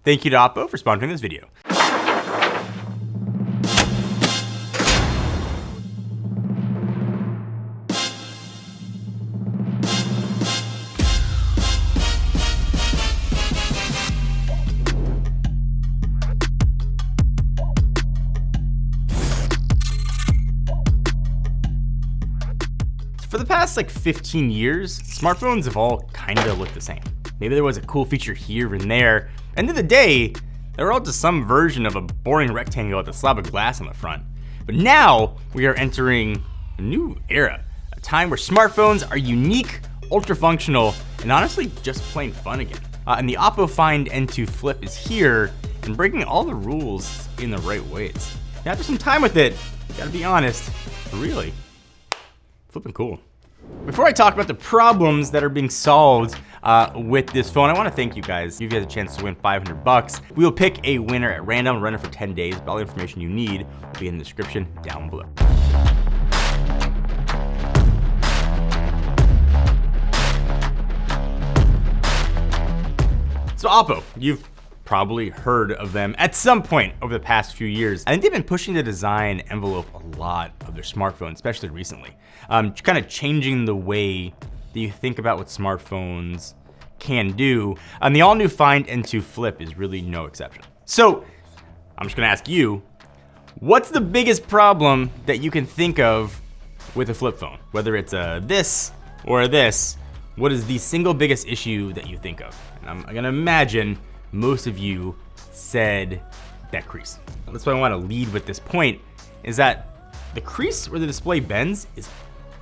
Thank you to OPPO for sponsoring this video. For the past 15 years, smartphones have all kind of looked the same. Maybe there was a cool feature here and there. End of the day, they were all just some version of a boring rectangle with a slab of glass on the front. But now we are entering a new era, a time where smartphones are unique, ultra functional, and honestly just plain fun again. And the OPPO Find N2 Flip is here and breaking all the rules in the right ways. Now, after some time with it, gotta be honest, really flipping cool. Before I talk about the problems that are being solved with this phone, I want to thank you guys. Give you guys a chance to win $500. We will pick a winner at random, run it for 10 days. But all the information you need will be in the description down below. So OPPO, you've probably heard of them at some point over the past few years. I think they've been pushing the design envelope a lot of their smartphones, especially recently. Kind of changing the way that you think about what smartphones can do. And the all-new Find N2 Flip is really no exception. So I'm just gonna ask you, what's the biggest problem that you can think of with a flip phone? Whether it's a this or a this, what is the single biggest issue that you think of? And I'm gonna imagine most of you said that crease. That's why I want to lead with this point, is that the crease where the display bends is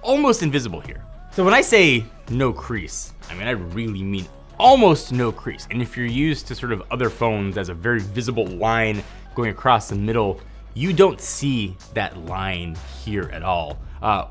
almost invisible here. So when I say no crease, I mean I really mean almost no crease. And if you're used to sort of other phones as a very visible line going across the middle, you don't see that line here at all,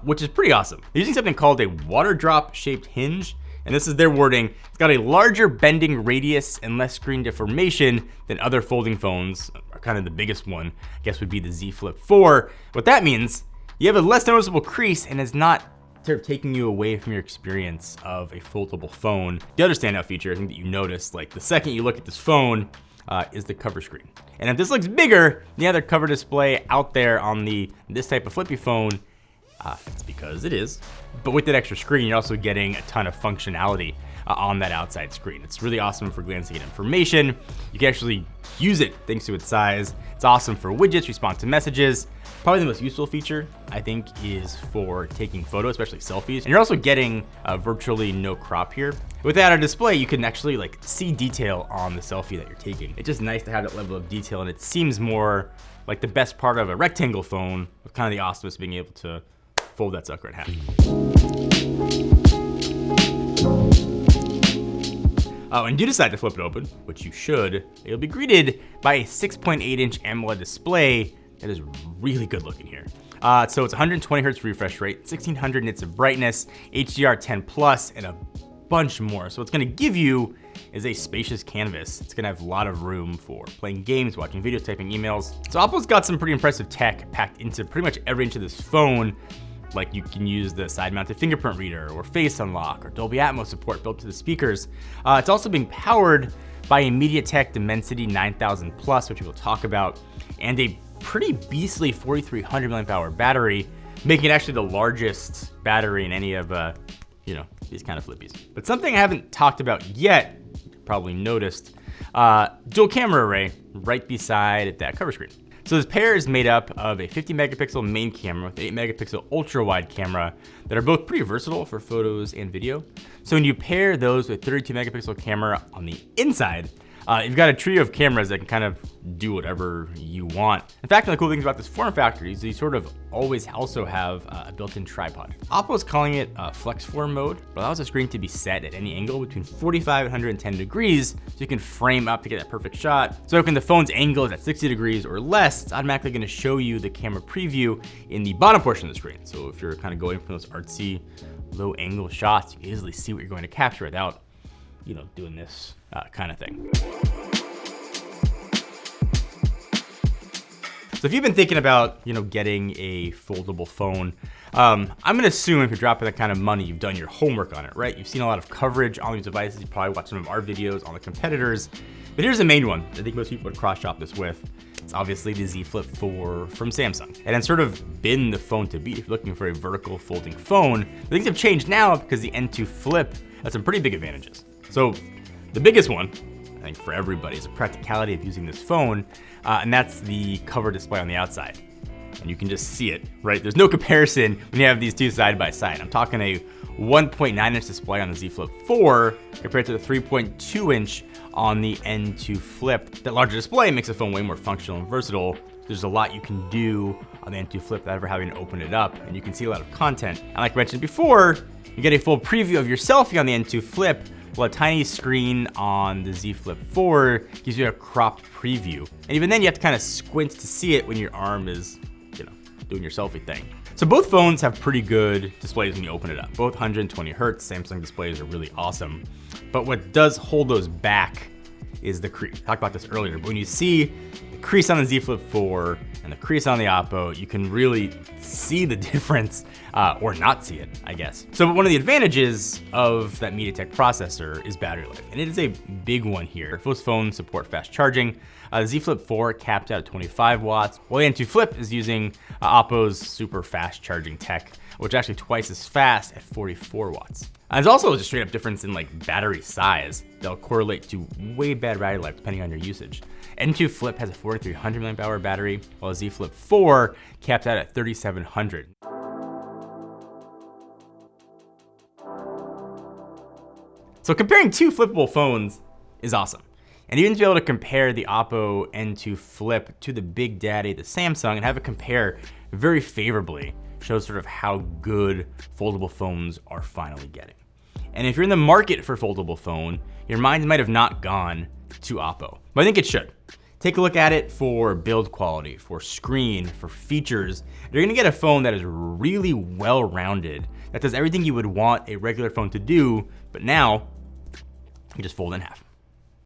which is pretty awesome. They're using something called a water drop shaped hinge. And this is their wording. It's got a larger bending radius and less screen deformation than other folding phones. Kind of the biggest one, I guess, would be the Z Flip 4. What that means, you have a less noticeable crease and is not sort of taking you away from your experience of a foldable phone. The other standout feature I think that you notice, the second you look at this phone, is the cover screen. And if this looks bigger than the other cover display out there on this type of flippy phone, it's because it is. But with that extra screen, you're also getting a ton of functionality on that outside screen. It's really awesome for glancing at information. You can actually use it thanks to its size. It's awesome for widgets, respond to messages. Probably the most useful feature, I think, is for taking photos, especially selfies. And you're also getting virtually no crop here. Without a display, you can actually see detail on the selfie that you're taking. It's just nice to have that level of detail, and it seems more like the best part of a rectangle phone, with kind of the awesomeness of being able to fold that sucker in half. Oh, and do decide to flip it open, which you should, it'll be greeted by a 6.8-inch AMOLED display that is really good looking here. So it's 120 hertz refresh rate, 1600 nits of brightness, HDR10+, and a bunch more. So what's gonna give you is a spacious canvas. It's gonna have a lot of room for playing games, watching videos, typing emails. So OPPO's got some pretty impressive tech packed into pretty much every inch of this phone. Like you can use the side-mounted fingerprint reader or face unlock or Dolby Atmos support built to the speakers. It's also being powered by a MediaTek Dimensity 9000 Plus, which we'll talk about, and a pretty beastly 4300 mAh battery, making it actually the largest battery in any of these kind of flippies. But something I haven't talked about yet, you probably noticed, dual camera array right beside that cover screen. So this pair is made up of a 50 megapixel main camera with an 8 megapixel ultra wide camera that are both pretty versatile for photos and video. So when you pair those with 32 megapixel camera on the inside, you've got a trio of cameras that can kind of do whatever you want. In fact, one of the cool things about this form factor is you sort of always also have a built-in tripod. OPPO is calling it flex form mode, but allows the screen to be set at any angle between 45 and 110 degrees, so you can frame up to get that perfect shot. So when the phone's angle is at 60 degrees or less, it's automatically gonna show you the camera preview in the bottom portion of the screen. So if you're kind of going from those artsy low angle shots, you can easily see what you're going to capture without, doing this kind of thing. So if you've been thinking about, getting a foldable phone, I'm gonna assume if you're dropping that kind of money, you've done your homework on it, right? You've seen a lot of coverage on these devices. You probably watched some of our videos on the competitors. But here's the main one I think most people would cross-shop this with. It's obviously the Z Flip 4 from Samsung. And it's sort of been the phone to beat if you're looking for a vertical folding phone. Things have changed now because the N2 Flip has some pretty big advantages. So the biggest one, I think for everybody, is the practicality of using this phone, and that's the cover display on the outside. And you can just see it, right? There's no comparison when you have these two side by side. I'm talking a 1.9-inch display on the Z Flip 4 compared to the 3.2-inch on the N2 Flip. That larger display makes the phone way more functional and versatile. There's a lot you can do on the N2 Flip without ever having to open it up, and you can see a lot of content. And like I mentioned before, you get a full preview of your selfie on the N2 Flip, while a tiny screen on the Z Flip 4 gives you a cropped preview. And even then, you have to kind of squint to see it when your arm is, doing your selfie thing. So both phones have pretty good displays when you open it up. Both 120 Hertz Samsung displays are really awesome. But what does hold those back is the crease. I talked about this earlier, but when you see the crease on the Z Flip 4 and the crease on the OPPO, you can really see the difference, or not see it, I guess. So one of the advantages of that MediaTek processor is battery life, and it is a big one here. Most phones support fast charging. The Z Flip 4 capped out at 25 watts, while the N2 Flip is using OPPO's super fast charging tech, which is actually twice as fast at 44 watts. And there's also a straight up difference in like battery size that'll correlate to way bad battery life depending on your usage. N2 Flip has a 4300 mAh battery, while the Z Flip 4 capped out at 3700. So comparing two flippable phones is awesome. And even to be able to compare the OPPO N2 Flip to the big daddy, the Samsung, and have it compare very favorably shows sort of how good foldable phones are finally getting. And if you're in the market for a foldable phone, your mind might have not gone to OPPO, but I think it should. Take a look at it for build quality, for screen, for features. You're gonna get a phone that is really well-rounded, that does everything you would want a regular phone to do, but now you just fold in half.